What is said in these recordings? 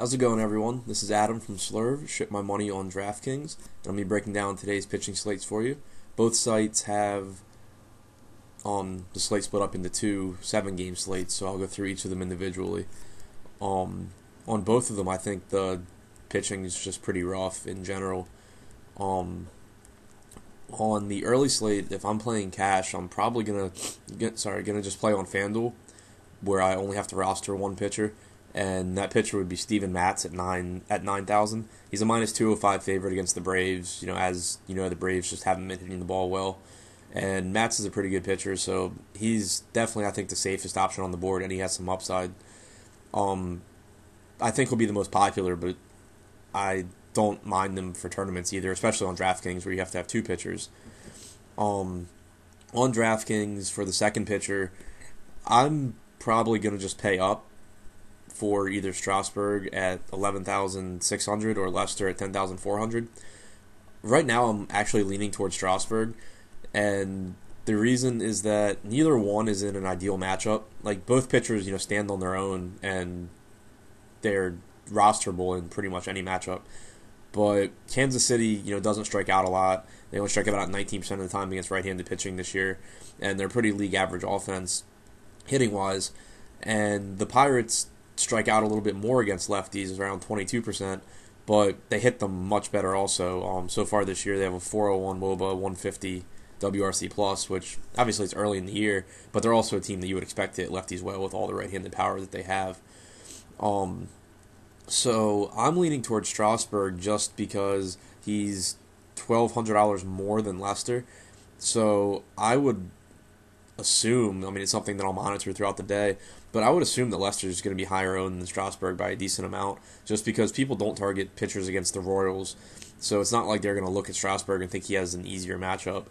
How's it going, everyone? This is Adam from Slurv, Ship My Money on DraftKings, and I'll be breaking down today's pitching slates for you. Both sites have the slate split up into two 7-game slates, so I'll go through each of them individually. On both of them, I think the pitching is just pretty rough in general. On the early slate, if I'm playing cash, I'm probably gonna just play on FanDuel, where I only have to roster one pitcher, and that pitcher would be Steven Matz at 9,000. He's a -205 favorite against the Braves. As you know, the Braves just haven't been hitting the ball well, and Matz is a pretty good pitcher, so he's definitely, I think, the safest option on the board, and he has some upside. I think he'll be the most popular, but I don't mind them for tournaments either, especially on DraftKings where you have to have two pitchers. On DraftKings for the second pitcher, I'm probably going to just pay up for either Strasburg at 11,600 or Lester at 10,400. Right now, I'm actually leaning towards Strasburg, and the reason is that neither one is in an ideal matchup. Like, both pitchers, stand on their own, and they're rosterable in pretty much any matchup. But Kansas City, doesn't strike out a lot. They only strike out about 19% of the time against right-handed pitching this year, and they're pretty league average offense, hitting-wise. And the Pirates strike out a little bit more against lefties, around 22%, but they hit them much better also. So far this year, they have a 401 WOBA, 150 WRC+, which obviously it's early in the year, but they're also a team that you would expect to hit lefties well with all the right-handed power that they have. So I'm leaning towards Strasburg just because he's $1,200 more than Lester. So I would assume, it's something that I'll monitor throughout the day, but I would assume that Lester is going to be higher owned than Strasburg by a decent amount, just because people don't target pitchers against the Royals. So it's not like they're going to look at Strasburg and think he has an easier matchup.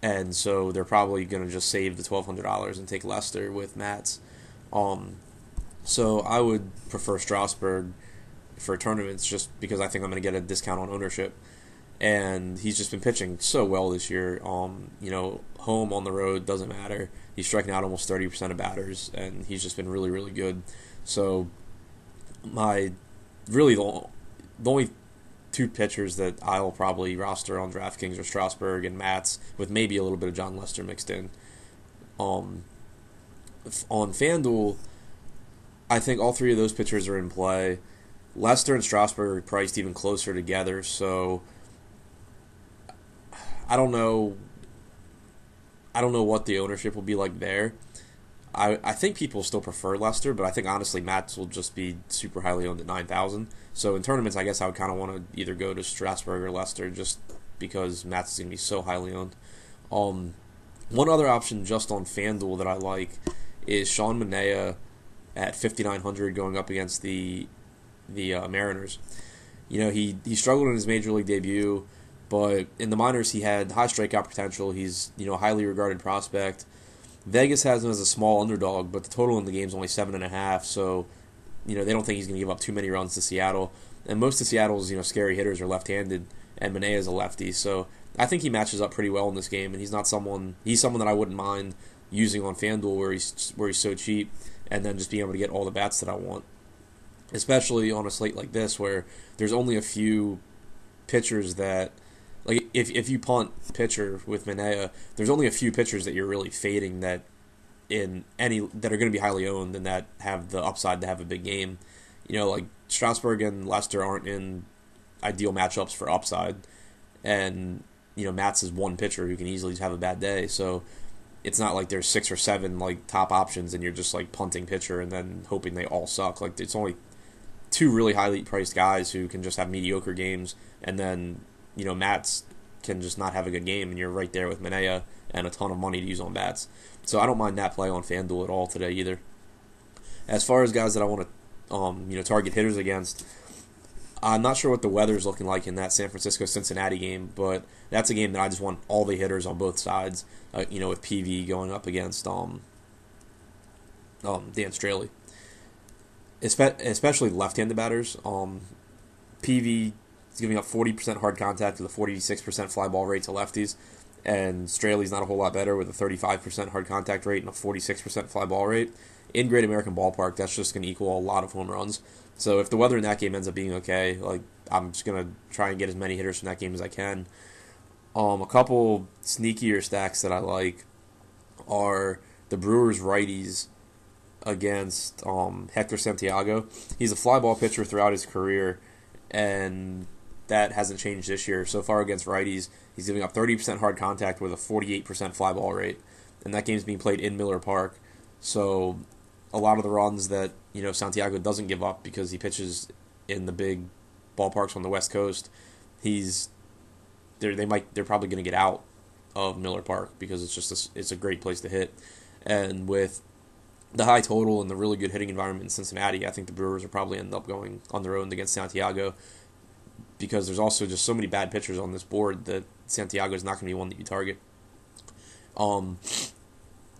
And so they're probably going to just save the $1,200 and take Lester with Matz. So I would prefer Strasburg for tournaments just because I think I'm going to get a discount on ownership. And he's just been pitching so well this year. Home, on the road, doesn't matter. He's striking out almost 30% of batters, and he's just been really, really good. So the only two pitchers that I'll probably roster on DraftKings are Strasburg and Matz, with maybe a little bit of John Lester mixed in. On FanDuel, I think all three of those pitchers are in play. Lester and Strasburg are priced even closer together, so I don't know what the ownership will be like there. I think people still prefer Lester, but I think honestly Matz will just be super highly owned at 9,000. So in tournaments, I guess I would kind of want to either go to Strasburg or Lester just because Matz is going to be so highly owned. One other option just on FanDuel that I like is Sean Manaea at 5,900 going up against the Mariners. He struggled in his major league debut, but in the minors he had high strikeout potential. He's a highly regarded prospect. Vegas has him as a small underdog, but the total in the game is only 7.5. So they don't think he's going to give up too many runs to Seattle. And most of Seattle's scary hitters are left-handed, and Manaea is a lefty. So I think he matches up pretty well in this game, and he's someone that I wouldn't mind using on FanDuel where he's so cheap, and then just being able to get all the bats that I want. Especially on a slate like this where there's only a few pitchers that, like, if you punt pitcher with Manaea, there's only a few pitchers that you're really fading that are going to be highly owned and that have the upside to have a big game. Like Strasburg and Lester aren't in ideal matchups for upside, and Matz is one pitcher who can easily have a bad day. So it's not like there's 6 or 7 like top options and you're just like punting pitcher and then hoping they all suck. Like, it's only 2 really highly priced guys who can just have mediocre games, and then Matz can just not have a good game, and you're right there with Manaea and a ton of money to use on bats. So I don't mind that play on FanDuel at all today either. As far as guys that I want to target hitters against, I'm not sure what the weather's looking like in that San Francisco-Cincinnati game, but that's a game that I just want all the hitters on both sides, with PV going up against Dan Straley. Especially left-handed batters. PV is giving up 40% hard contact with a 46% fly ball rate to lefties, and Straley's not a whole lot better with a 35% hard contact rate and a 46% fly ball rate. In Great American Ballpark, that's just going to equal a lot of home runs. So if the weather in that game ends up being okay, like I'm just going to try and get as many hitters from that game as I can. A couple sneakier stacks that I like are the Brewers righties against Hector Santiago. He's a fly ball pitcher throughout his career, and that hasn't changed this year. So far against righties, he's giving up 30% hard contact with a 48% fly ball rate, and that game's being played in Miller Park. So a lot of the runs that Santiago doesn't give up because he pitches in the big ballparks on the West Coast, they're probably going to get out of Miller Park because it's a great place to hit. And with the high total and the really good hitting environment in Cincinnati, I think the Brewers will probably end up going on their own against Santiago because there's also just so many bad pitchers on this board that Santiago is not going to be one that you target. I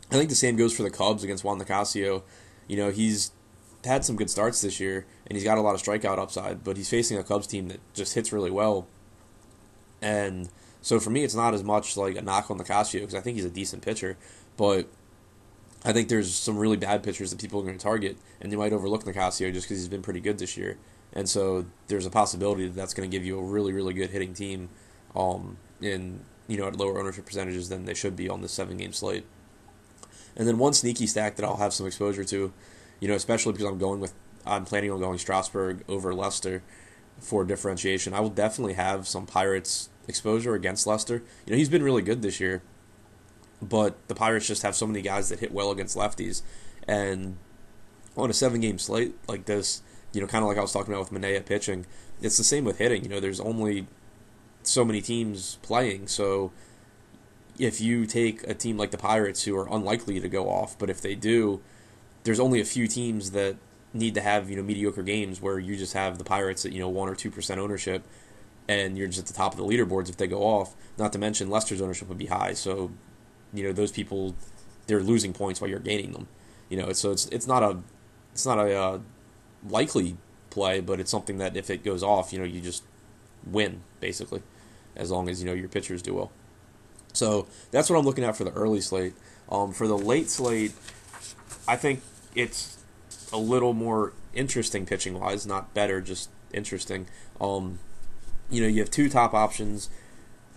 think the same goes for the Cubs against Juan Nicasio. He's had some good starts this year, and he's got a lot of strikeout upside, but he's facing a Cubs team that just hits really well. And so for me, it's not as much like a knock on Nicasio because I think he's a decent pitcher, but I think there's some really bad pitchers that people are going to target, and they might overlook Nicasio just because he's been pretty good this year. And so there's a possibility that that's going to give you a really, really good hitting team at lower ownership percentages than they should be on this 7-game slate. And then one sneaky stack that I'll have some exposure to, especially because I'm planning on going Strasburg over Lester for differentiation. I will definitely have some Pirates exposure against Lester. He's been really good this year, but the Pirates just have so many guys that hit well against lefties. And on a 7-game slate like this, kind of like I was talking about with Manaea pitching, it's the same with hitting. There's only so many teams playing, so if you take a team like the Pirates who are unlikely to go off, but if they do, there's only a few teams that need to have mediocre games where you just have the Pirates at 1 or 2% ownership, and you're just at the top of the leaderboards if they go off. Not to mention Lester's ownership would be high, so those people, they're losing points while you're gaining them. So it's not a likely play, but it's something that if it goes off, you just win basically, as long as your pitchers do well. So that's what I'm looking at for the early slate. For the late slate, I think it's a little more interesting pitching wise, not better, just interesting. You have two top options.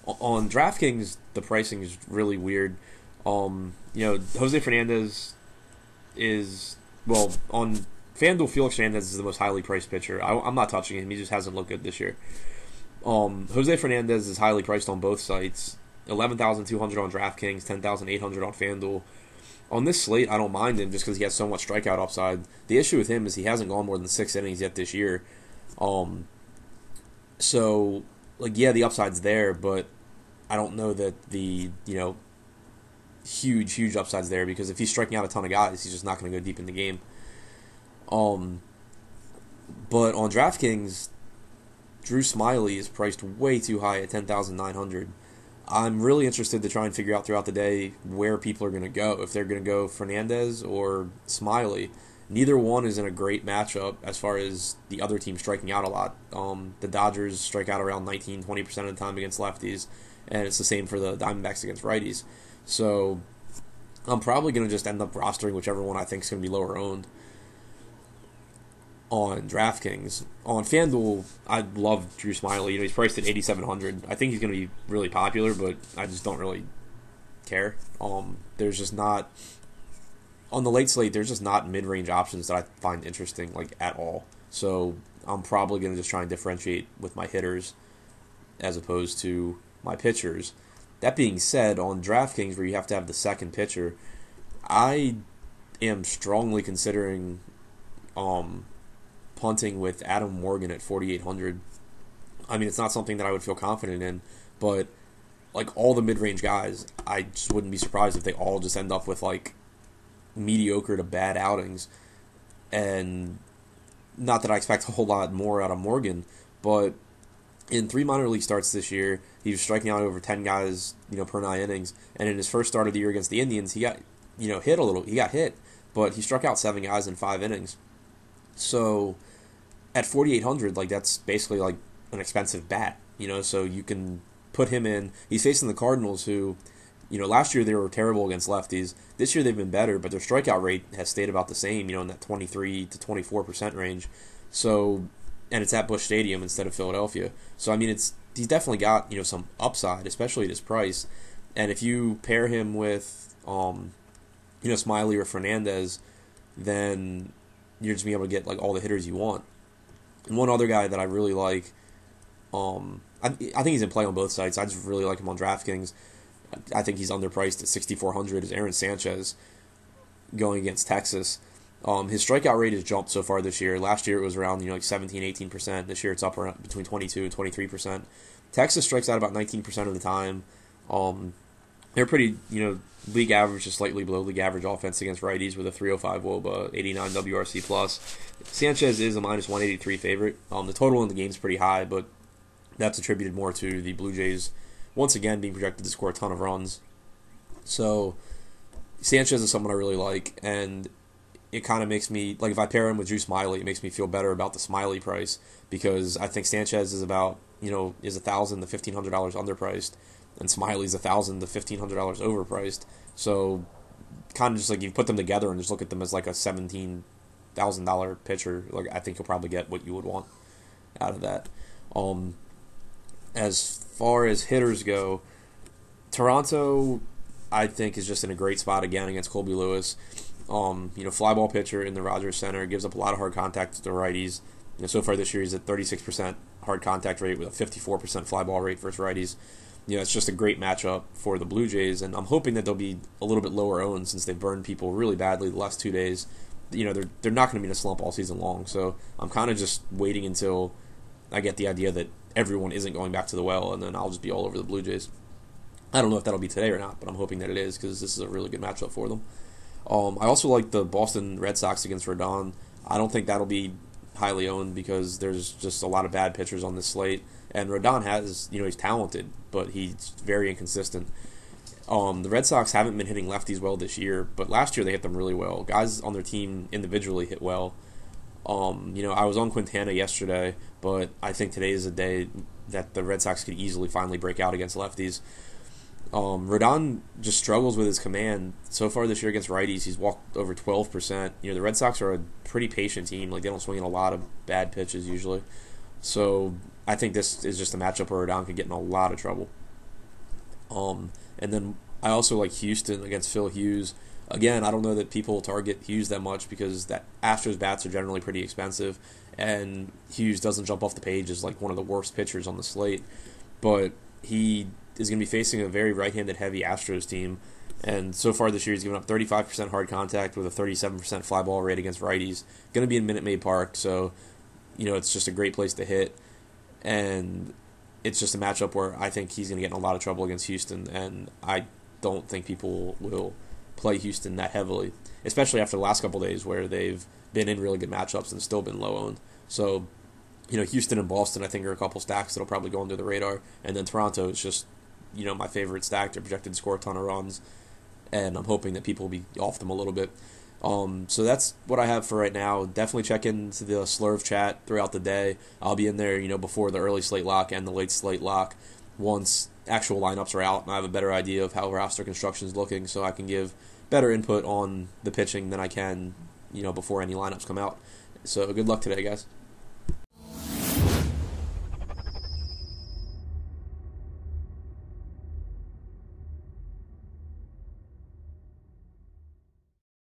On DraftKings, the pricing is really weird. Jose Fernandez is, on FanDuel, Felix Hernandez is the most highly priced pitcher. I'm not touching him. He just hasn't looked good this year. Jose Fernandez is highly priced on both sites. 11,200 on DraftKings, 10,800 on FanDuel. On this slate, I don't mind him just because he has so much strikeout upside. The issue with him is he hasn't gone more than 6 innings yet this year. So, the upside's there, but I don't know that the, huge upside's there because if he's striking out a ton of guys, he's just not going to go deep in the game. But on DraftKings, Drew Smyly is priced way too high at 10,900. I'm really interested to try and figure out throughout the day where people are going to go. If they're going to go Fernandez or Smyly. Neither one is in a great matchup as far as the other team striking out a lot. The Dodgers strike out around 19-20% of the time against lefties, and it's the same for the Diamondbacks against righties. So I'm probably going to just end up rostering whichever one I think is going to be lower owned on DraftKings. On FanDuel, I love Drew Smyly. He's priced at 8,700. I think he's going to be really popular, but I just don't really care. There's just not, on the late slate, there's just not mid-range options that I find interesting, at all. So I'm probably going to just try and differentiate with my hitters as opposed to my pitchers. That being said, on DraftKings, where you have to have the second pitcher, I am strongly considering punting with Adam Morgan at 4,800. I mean, it's not something that I would feel confident in, but all the mid-range guys, I just wouldn't be surprised if they all just end up with mediocre to bad outings. And not that I expect a whole lot more out of Morgan, but in 3 minor league starts this year, he was striking out over 10 guys, per 9 innings. And in his first start of the year against the Indians, he got, hit a little. He got hit, but he struck out 7 guys in 5 innings. So at 4,800, that's basically an expensive bat, so you can put him in. He's facing the Cardinals, who, last year they were terrible against lefties. This year they've been better, but their strikeout rate has stayed about the same, in that 23 to 24% range. So, and it's at Busch Stadium instead of Philadelphia. So, I mean, he's definitely got, some upside, especially at his price. And if you pair him with, Smiley or Fernandez, then you're just be able to get, all the hitters you want. And one other guy that I really like, I think he's in play on both sides. I just really like him on DraftKings. I think he's underpriced at 6,400. Is Aaron Sanchez going against Texas? His strikeout rate has jumped so far this year. Last year it was around 17, 18%. This year it's up around between 22 and 23%. Texas strikes out about 19% of the time. They're pretty league average to slightly below league average offense against righties with a 305 WOBA, 89 WRC plus. Sanchez is a minus 183 favorite. The total in the game is pretty high, but that's attributed more to the Blue Jays once again being projected to score a ton of runs. So Sanchez is someone I really like, and it kind of makes me, if I pair him with Drew Smiley, it makes me feel better about the Smiley price, because I think Sanchez is about, is $1,000 to $1,500 underpriced, and Smiley's $1,000 to $1,500 overpriced. So kind of just you put them together and just look at them as a $17,000 pitcher. I think you'll probably get what you would want out of that. As far as hitters go, Toronto, I think, is just in a great spot again against Colby Lewis. Fly ball pitcher in the Rogers Center, gives up a lot of hard contact to the righties. So far this year he's at 36% hard contact rate with a 54% fly ball rate versus righties. It's just a great matchup for the Blue Jays, and I'm hoping that they'll be a little bit lower owned since they've burned people really badly the last 2 days. They're not going to be in a slump all season long, so I'm kind of just waiting until I get the idea that everyone isn't going back to the well, and then I'll just be all over the Blue Jays. I don't know if that'll be today or not, but I'm hoping that it is, because this is a really good matchup for them. I also like the Boston Red Sox against Rodon. I don't think that'll be highly owned because there's just a lot of bad pitchers on this slate, and Rodon has, he's talented, but he's very inconsistent. The Red Sox haven't been hitting lefties well this year, but last year they hit them really well. Guys on their team individually hit well. I was on Quintana yesterday, but I think today is a day that the Red Sox could easily finally break out against lefties. Rodon just struggles with his command. So far this year against righties, he's walked over 12%. The Red Sox are a pretty patient team. They don't swing in a lot of bad pitches usually. So I think this is just a matchup where Rodon could get in a lot of trouble. And then I also like Houston against Phil Hughes. Again, I don't know that people target Hughes that much because that Astros bats are generally pretty expensive, and Hughes doesn't jump off the page as one of the worst pitchers on the slate. But he is going to be facing a very right-handed heavy Astros team, and so far this year he's given up 35% hard contact with a 37% fly ball rate against righties. Going to be in Minute Maid Park, so it's just a great place to hit, and it's just a matchup where I think he's going to get in a lot of trouble against Houston, and I don't think people will play Houston that heavily, especially after the last couple of days where they've been in really good matchups and still been low owned. So, Houston and Boston I think are a couple stacks that'll probably go under the radar, and then Toronto is just my favorite stack. They're projected to score a ton of runs, and I'm hoping that people will be off them a little bit. So that's what I have for right now. Definitely check into the Slurve chat throughout the day. I'll be in there, before the early slate lock and the late slate lock once actual lineups are out and I have a better idea of how roster construction is looking, so I can give better input on the pitching than I can, before any lineups come out. So good luck today, guys.